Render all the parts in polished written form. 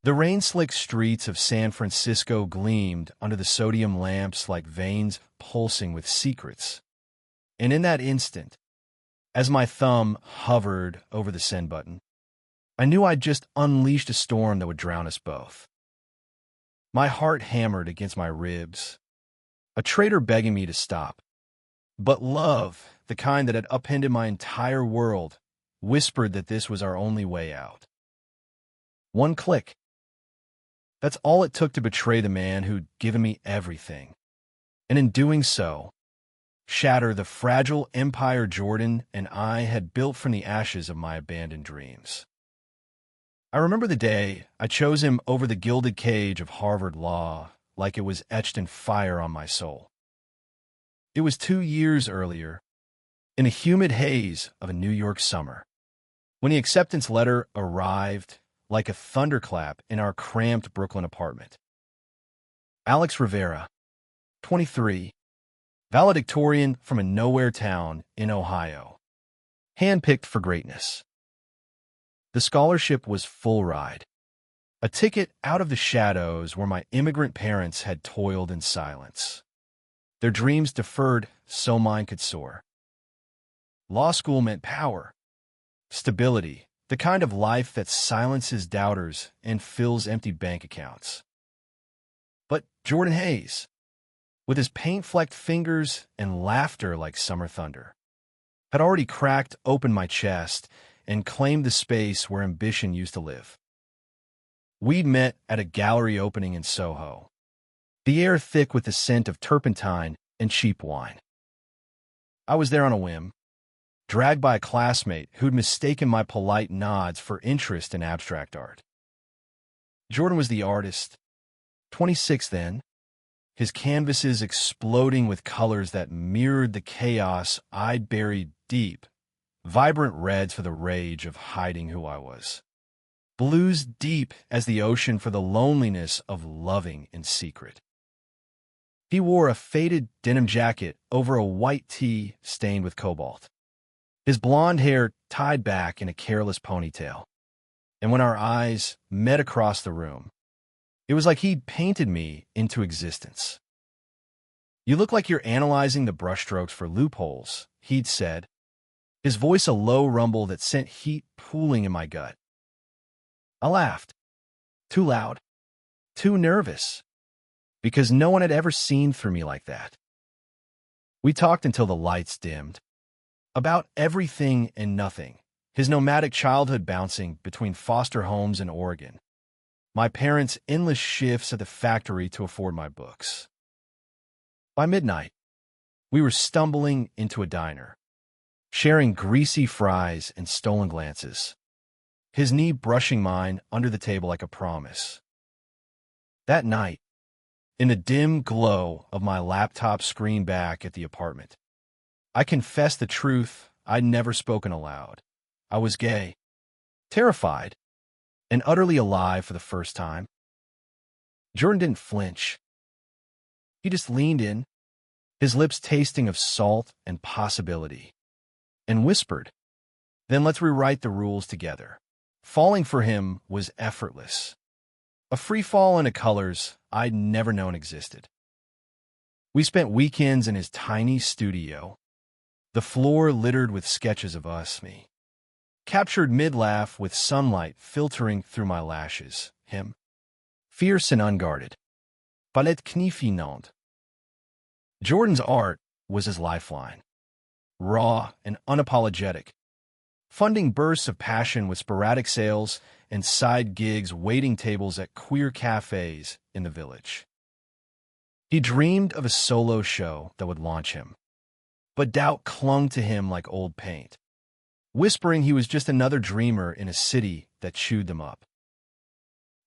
The rain-slicked streets of San Francisco gleamed under the sodium lamps like veins pulsing with secrets. And in that instant, as my thumb hovered over the send button, I knew I'd just unleashed a storm that would drown us both. My heart hammered against my ribs, a traitor begging me to stop. But love, the kind that had upended my entire world, whispered that this was our only way out. One click. That's all it took to betray the man who'd given me everything. And in doing so, shatter the fragile empire Jordan and I had built from the ashes of my abandoned dreams. I remember the day I chose him over the gilded cage of Harvard Law like it was etched in fire on my soul. It was 2 years earlier, in a humid haze of a New York summer, when the acceptance letter arrived like a thunderclap in our cramped Brooklyn apartment. Alex Rivera, 23, valedictorian from a nowhere town in Ohio, handpicked for greatness. The scholarship was full ride, a ticket out of the shadows where my immigrant parents had toiled in silence. Their dreams deferred so mine could soar. Law school meant power, stability, the kind of life that silences doubters and fills empty bank accounts. But Jordan Hayes, with his paint-flecked fingers and laughter like summer thunder, had already cracked open my chest and claimed the space where ambition used to live. We'd met at a gallery opening in Soho, the air thick with the scent of turpentine and cheap wine. I was there on a whim, dragged by a classmate who'd mistaken my polite nods for interest in abstract art. Jordan was the artist, 26 then, his canvases exploding with colors that mirrored the chaos I'd buried deep, vibrant reds for the rage of hiding who I was, blues deep as the ocean for the loneliness of loving in secret. He wore a faded denim jacket over a white tee stained with cobalt, his blonde hair tied back in a careless ponytail. And when our eyes met across the room, it was like he'd painted me into existence. "You look like you're analyzing the brushstrokes for loopholes," he'd said, his voice a low rumble that sent heat pooling in my gut. I laughed. Too loud, too nervous, because no one had ever seen through me like that. We talked until the lights dimmed, about everything and nothing, his nomadic childhood bouncing between foster homes in Oregon, my parents' endless shifts at the factory to afford my books. By midnight, we were stumbling into a diner, sharing greasy fries and stolen glances, his knee brushing mine under the table like a promise. That night, in the dim glow of my laptop screen back at the apartment, I confessed the truth I'd never spoken aloud. I was gay, terrified, and utterly alive for the first time. Jordan didn't flinch. He just leaned in, his lips tasting of salt and possibility, and whispered, "Then let's rewrite the rules together." Falling for him was effortless, a free fall into colors I'd never known existed. We spent weekends in his tiny studio, the floor littered with sketches of us, me, captured mid-laugh with sunlight filtering through my lashes, him, fierce and unguarded, palette knifinante. Jordan's art was his lifeline, raw and unapologetic, funding bursts of passion with sporadic sales and side gigs waiting tables at queer cafes in the village. He dreamed of a solo show that would launch him, but doubt clung to him like old paint, whispering he was just another dreamer in a city that chewed them up.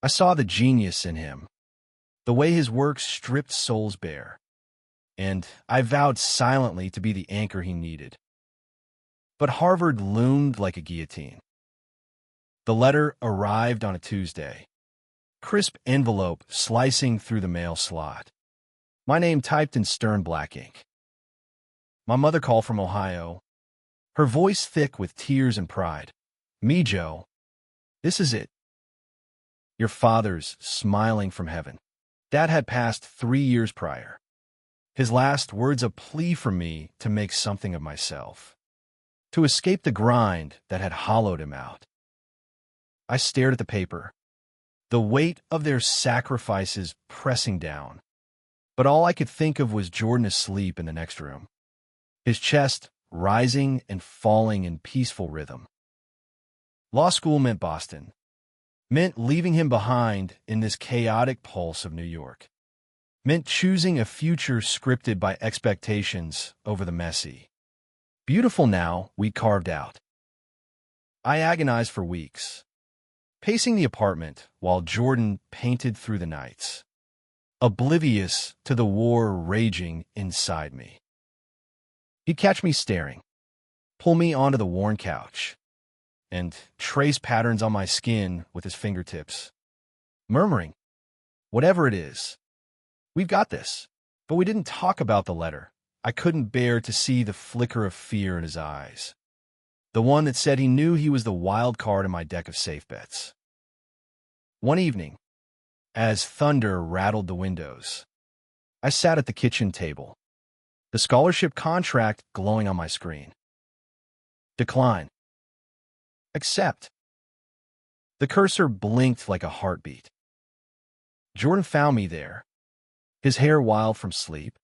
I saw the genius in him, the way his work stripped souls bare, and I vowed silently to be the anchor he needed. But Harvard loomed like a guillotine. The letter arrived on a Tuesday, crisp envelope slicing through the mail slot, my name typed in stern black ink. My mother called from Ohio, her voice thick with tears and pride. "Me, Joe. This is it. Your father's smiling from heaven. Dad had passed 3 years prior. His last words a plea for me to make something of myself, to escape the grind that had hollowed him out. I stared at the paper, the weight of their sacrifices pressing down. But all I could think of was Jordan asleep in the next room, his chest rising and falling in peaceful rhythm. Law school meant Boston, meant leaving him behind in this chaotic pulse of New York, meant choosing a future scripted by expectations over the messy, beautiful now we carved out. I agonized for weeks, pacing the apartment while Jordan painted through the nights, oblivious to the war raging inside me. He'd catch me staring, pull me onto the worn couch, and trace patterns on my skin with his fingertips, murmuring, "Whatever it is, we've got this." But we didn't talk about the letter. I couldn't bear to see the flicker of fear in his eyes, the one that said he knew he was the wild card in my deck of safe bets. One evening, as thunder rattled the windows, I sat at the kitchen table, the scholarship contract glowing on my screen. Decline. Accept. The cursor blinked like a heartbeat. Jordan found me there, his hair wild from sleep,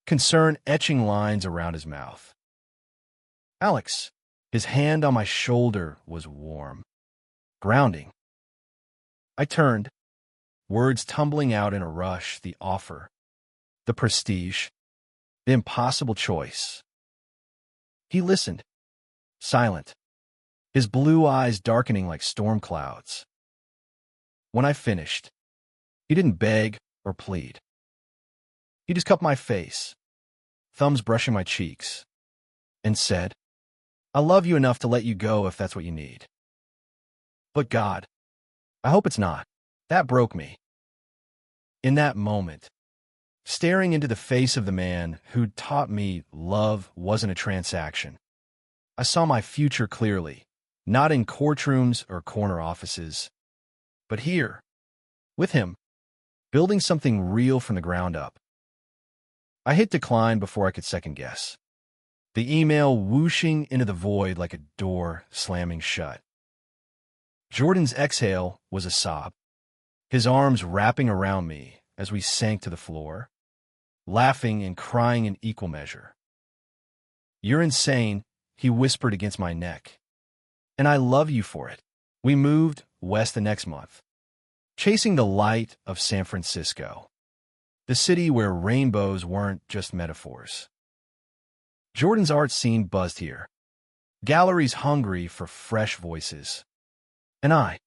concern etching lines around his mouth. "Alex," his hand on my shoulder was warm, grounding. I turned, words tumbling out in a rush, the offer, the prestige, the impossible choice. He listened, silent, his blue eyes darkening like storm clouds. When I finished, he didn't beg or plead. He just cupped my face, thumbs brushing my cheeks, and said, "I love you enough to let you go if that's what you need. But God, I hope it's not." That broke me. In that moment, staring into the face of the man who'd taught me love wasn't a transaction, I saw my future clearly, not in courtrooms or corner offices, but here, with him, building something real from the ground up. I hit decline before I could second guess, the email whooshing into the void like a door slamming shut. Jordan's exhale was a sob, his arms wrapping around me as we sank to the floor, laughing and crying in equal measure. "You're insane," he whispered against my neck, "and I love you for it." We moved west the next month, chasing the light of San Francisco, the city where rainbows weren't just metaphors. Jordan's art scene buzzed here, galleries hungry for fresh voices. And I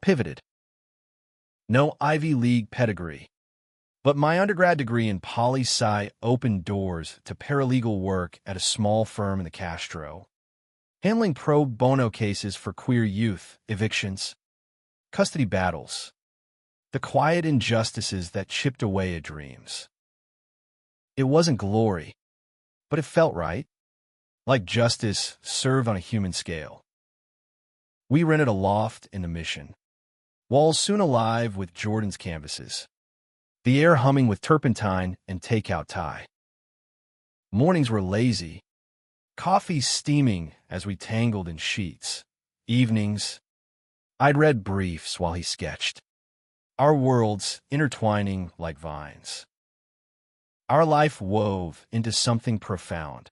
pivoted. No Ivy League pedigree, but my undergrad degree in poli-sci opened doors to paralegal work at a small firm in the Castro, handling pro bono cases for queer youth, evictions, custody battles, the quiet injustices that chipped away at dreams. It wasn't glory, but it felt right, like justice served on a human scale. We rented a loft in the Mission, walls soon alive with Jordan's canvases, the air humming with turpentine and takeout Thai. Mornings were lazy, coffee steaming as we tangled in sheets. Evenings, I'd read briefs while he sketched, our worlds intertwining like vines. Our life wove into something profound,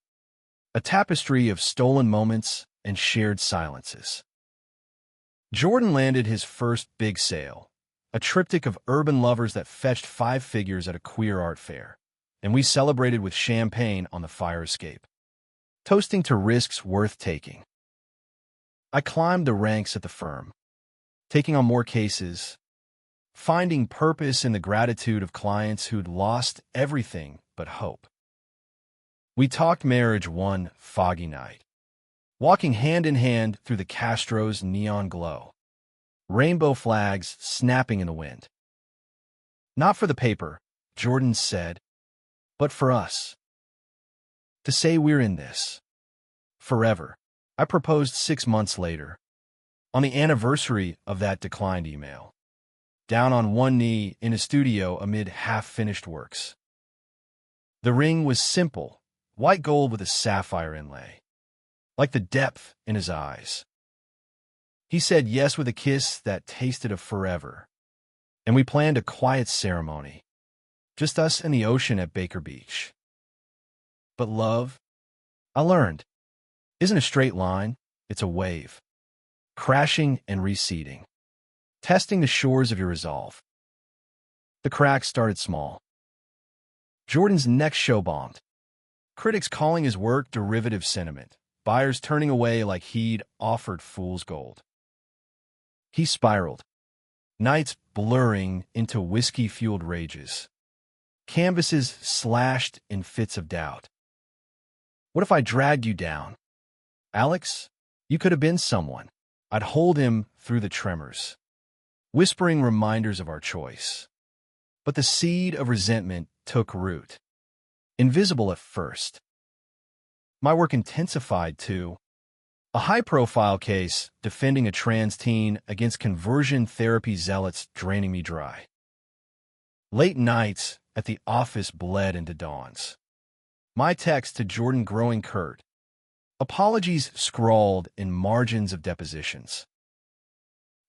a tapestry of stolen moments and shared silences. Jordan landed his first big sale, a triptych of urban lovers that fetched 5 figures at a queer art fair, and we celebrated with champagne on the fire escape, toasting to risks worth taking. I climbed the ranks at the firm, taking on more cases, finding purpose in the gratitude of clients who'd lost everything but hope. We talked marriage one foggy night, walking hand in hand through the Castro's neon glow, rainbow flags snapping in the wind. "Not for the paper," Jordan said, "but for us. To say we're in this. Forever." I proposed 6 months later, On the anniversary of that declined email, down on one knee in a studio amid half-finished works. The ring was simple, white gold with a sapphire inlay, like the depth in his eyes. He said yes with a kiss that tasted of forever, and we planned a quiet ceremony, just us and the ocean at Baker Beach. But love, I learned, isn't a straight line, it's a wave, crashing and receding, testing the shores of your resolve. The cracks started small. Jordan's next show bombed. Critics calling his work derivative sentiment, buyers turning away like he'd offered fool's gold. He spiraled, nights blurring into whiskey-fueled rages, canvases slashed in fits of doubt. What if I dragged you down? Alex, you could have been someone. I'd hold him through the tremors, whispering reminders of our choice. But the seed of resentment took root, invisible at first. My work intensified too. A high-profile case defending a trans teen against conversion therapy zealots draining me dry. Late nights at the office bled into dawns. My text to Jordan growing curt. Apologies scrawled in margins of depositions.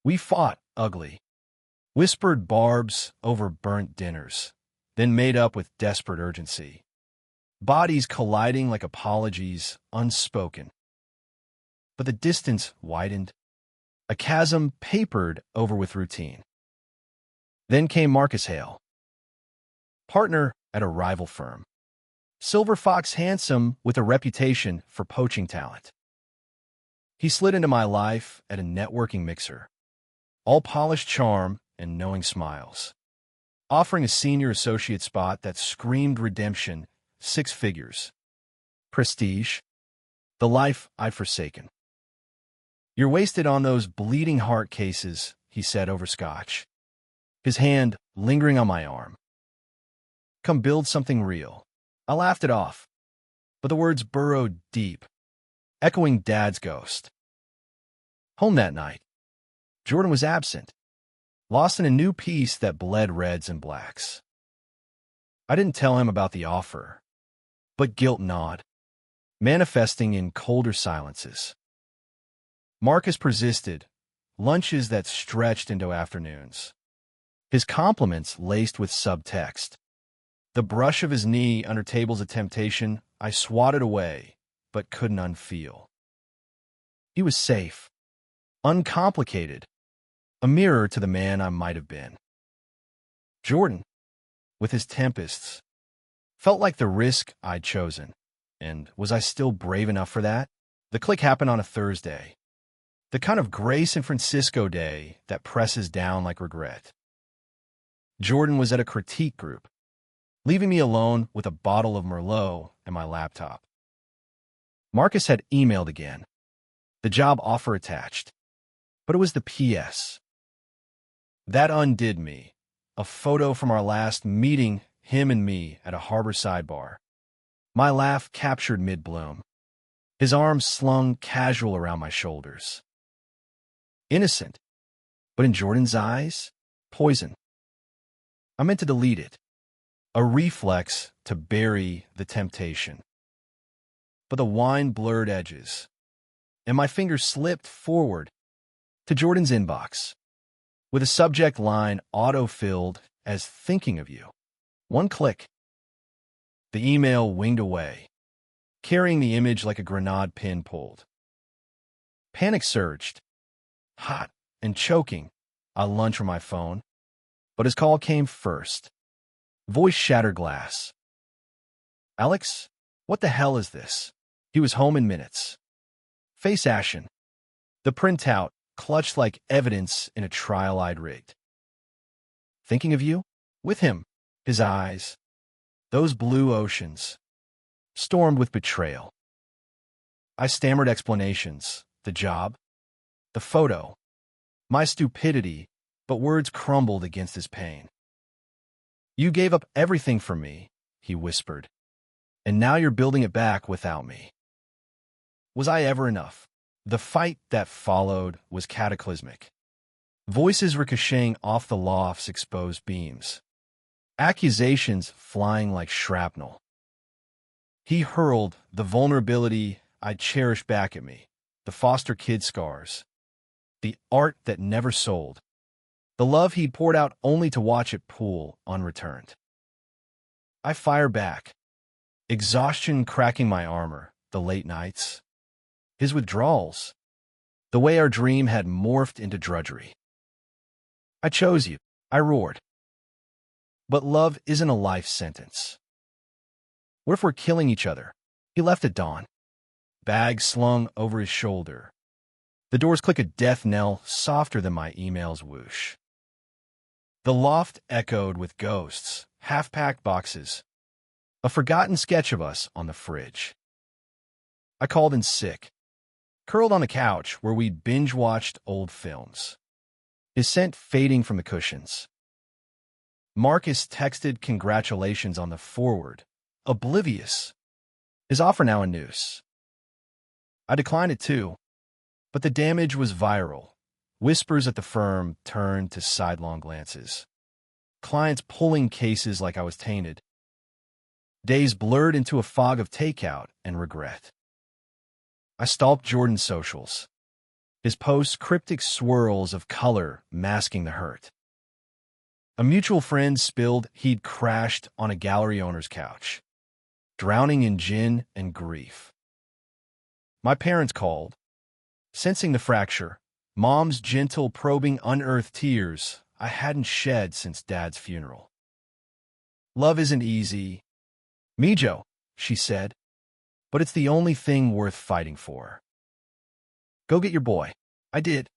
We fought ugly, whispered barbs over burnt dinners, then made up with desperate urgency. Bodies colliding like apologies unspoken. But the distance widened, a chasm papered over with routine. Then came Marcus Hale, partner at a rival firm. Silver Fox handsome with a reputation for poaching talent. He slid into my life at a networking mixer, all polished charm and knowing smiles, offering a senior associate spot that screamed redemption, 6 figures. Prestige, the life I'd forsaken. You're wasted on those bleeding heart cases, he said over scotch, his hand lingering on my arm. Come build something real. I laughed it off, but the words burrowed deep, echoing Dad's ghost. Home that night, Jordan was absent, lost in a new piece that bled reds and blacks. I didn't tell him about the offer, but guilt gnawed, manifesting in colder silences. Marcus persisted, lunches that stretched into afternoons, his compliments laced with subtext. The brush of his knee under tables of temptation I swatted away, but couldn't unfeel. He was safe, uncomplicated, a mirror to the man I might have been. Jordan, with his tempests, felt like the risk I'd chosen, and was I still brave enough for that? The click happened on a Thursday, the kind of gray San Francisco day that presses down like regret. Jordan was at a critique group, leaving me alone with a bottle of Merlot and my laptop. Marcus had emailed again, the job offer attached, but it was the PS. That undid me, a photo from our last meeting, him and me at a harborside bar. My laugh captured mid-bloom, his arms slung casual around my shoulders. Innocent, but in Jordan's eyes, poison. I meant to delete it. A reflex to bury the temptation. But the wine blurred edges, and my fingers slipped forward to Jordan's inbox, with a subject line auto-filled as thinking of you. One click. The email winged away, carrying the image like a grenade pin pulled. Panic surged. Hot and choking, I lunged for my phone, but his call came first. Voice shattered glass. Alex, what the hell is this? He was home in minutes. Face ashen. The printout clutched like evidence in a trial I'd rigged. Thinking of you? With him. His eyes. Those blue oceans. Stormed with betrayal. I stammered explanations. The job. The photo. My stupidity, but words crumbled against his pain. You gave up everything for me, he whispered, and now you're building it back without me. Was I ever enough? The fight that followed was cataclysmic. Voices ricocheting off the loft's exposed beams. Accusations flying like shrapnel. He hurled the vulnerability I'd cherished back at me, the foster kid scars, the art that never sold, the love he'd poured out only to watch it pool unreturned. I fire back, exhaustion cracking my armor, the late nights, his withdrawals, the way our dream had morphed into drudgery. I chose you, I roared. But love isn't a life sentence. What if we're killing each other? He left at dawn, bag slung over his shoulder. The doors click a death knell softer than my email's whoosh. The loft echoed with ghosts, half-packed boxes, a forgotten sketch of us on the fridge. I called in sick, curled on the couch where we'd binge-watched old films, his scent fading from the cushions. Marcus texted congratulations on the forward, oblivious, his offer now a noose. I declined it too, but the damage was viral. Whispers at the firm turned to sidelong glances. Clients pulling cases like I was tainted. Days blurred into a fog of takeout and regret. I stalked Jordan's socials, his posts cryptic swirls of color masking the hurt. A mutual friend spilled he'd crashed on a gallery owner's couch, drowning in gin and grief. My parents called, sensing the fracture. Mom's gentle, probing, unearthed tears I hadn't shed since Dad's funeral. Love isn't easy, Mijo, she said, but it's the only thing worth fighting for. Go get your boy. I did,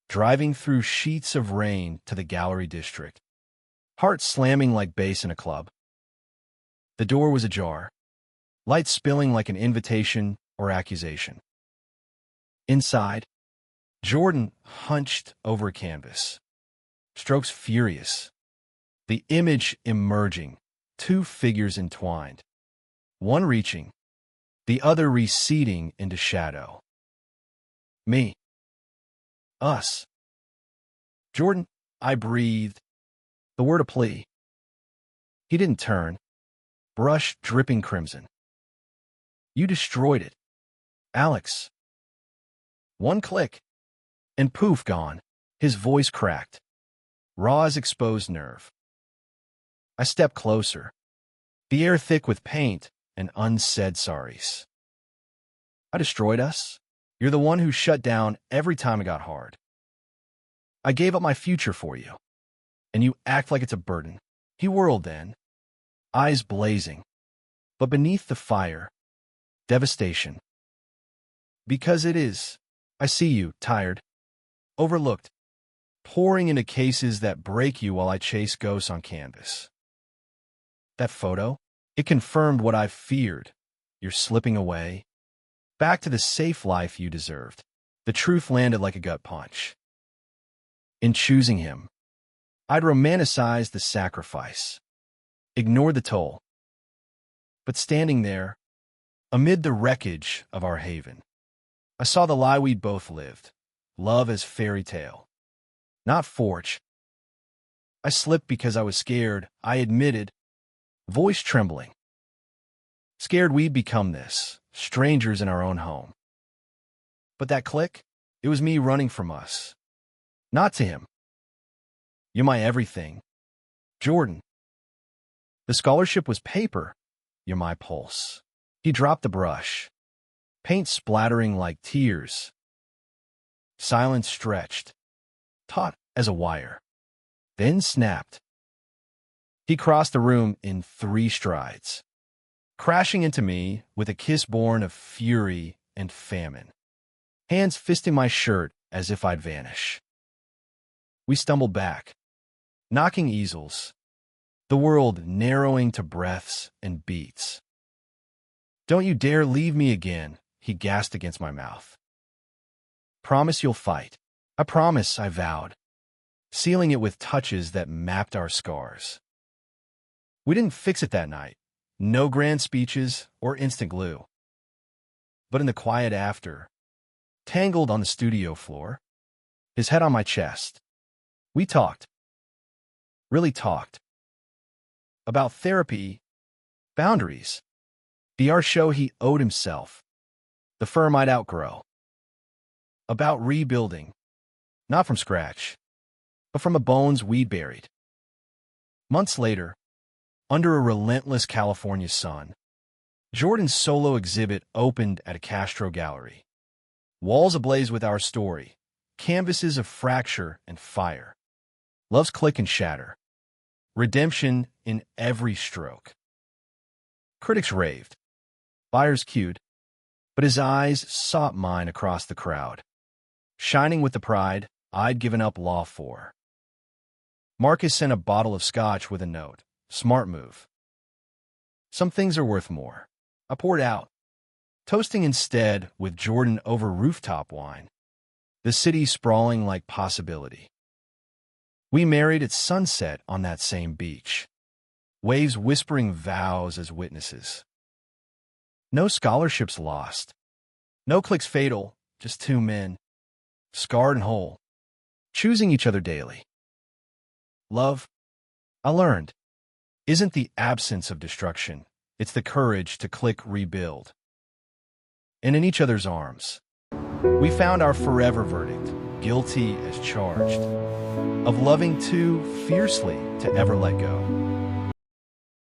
driving through sheets of rain to the gallery district, heart slamming like bass in a club. The door was ajar, light spilling like an invitation or accusation. Inside, Jordan hunched over a canvas, strokes furious, the image emerging, two figures entwined, one reaching, the other receding into shadow. Me. Us. Jordan, I breathed, the word a plea. He didn't turn, brush dripping crimson. You destroyed it, Alex. One click, and poof, gone. His voice cracked, raw as exposed nerve. I stepped closer, the air thick with paint and unsaid sorries. I destroyed us. You're the one who shut down every time it got hard. I gave up my future for you, and you act like it's a burden. He whirled then, eyes blazing, but beneath the fire, devastation. Because it is. I see you, tired, overlooked, pouring into cases that break you while I chase ghosts on canvas. That photo, it confirmed what I've feared. You're slipping away, back to the safe life you deserved. The truth landed like a gut punch. In choosing him, I'd romanticized the sacrifice, ignored the toll. But standing there, amid the wreckage of our haven, I saw the lie we'd both lived, love as fairy tale, not forge. I slipped because I was scared, I admitted, voice trembling. Scared we'd become this, strangers in our own home. But that click, it was me running from us, not to him. You're my everything, Jordan. The scholarship was paper, you're my pulse. He dropped the brush, paint splattering like tears. Silence stretched, taut as a wire, then snapped. He crossed the room in 3 strides, crashing into me with a kiss born of fury and famine, hands fisting my shirt as if I'd vanish. We stumbled back, knocking easels, the world narrowing to breaths and beats. Don't you dare leave me again, he gasped against my mouth. Promise you'll fight. I promise, I vowed, sealing it with touches that mapped our scars. We didn't fix it that night, no grand speeches or instant glue. But in the quiet after, tangled on the studio floor, his head on my chest. We talked. Really talked. About therapy, boundaries, the art show he owed himself, the firm I'd outgrow. About rebuilding, not from scratch, but from the bones we'd buried. Months later, under a relentless California sun, Jordan's solo exhibit opened at a Castro gallery. Walls ablaze with our story, canvases of fracture and fire. Love's click and shatter. Redemption in every stroke. Critics raved. Buyers queued. But his eyes sought mine across the crowd, shining with the pride I'd given up law for. Marcus sent a bottle of scotch with a note. Smart move. Some things are worth more. I poured out, toasting instead with Jordan over rooftop wine, the city sprawling like possibility. We married at sunset on that same beach, waves whispering vows as witnesses. No scholarships lost, no clicks fatal, just two men, scarred and whole, choosing each other daily. Love, I learned, isn't the absence of destruction, it's the courage to click rebuild. And in each other's arms, we found our forever verdict, guilty as charged, of loving too fiercely to ever let go.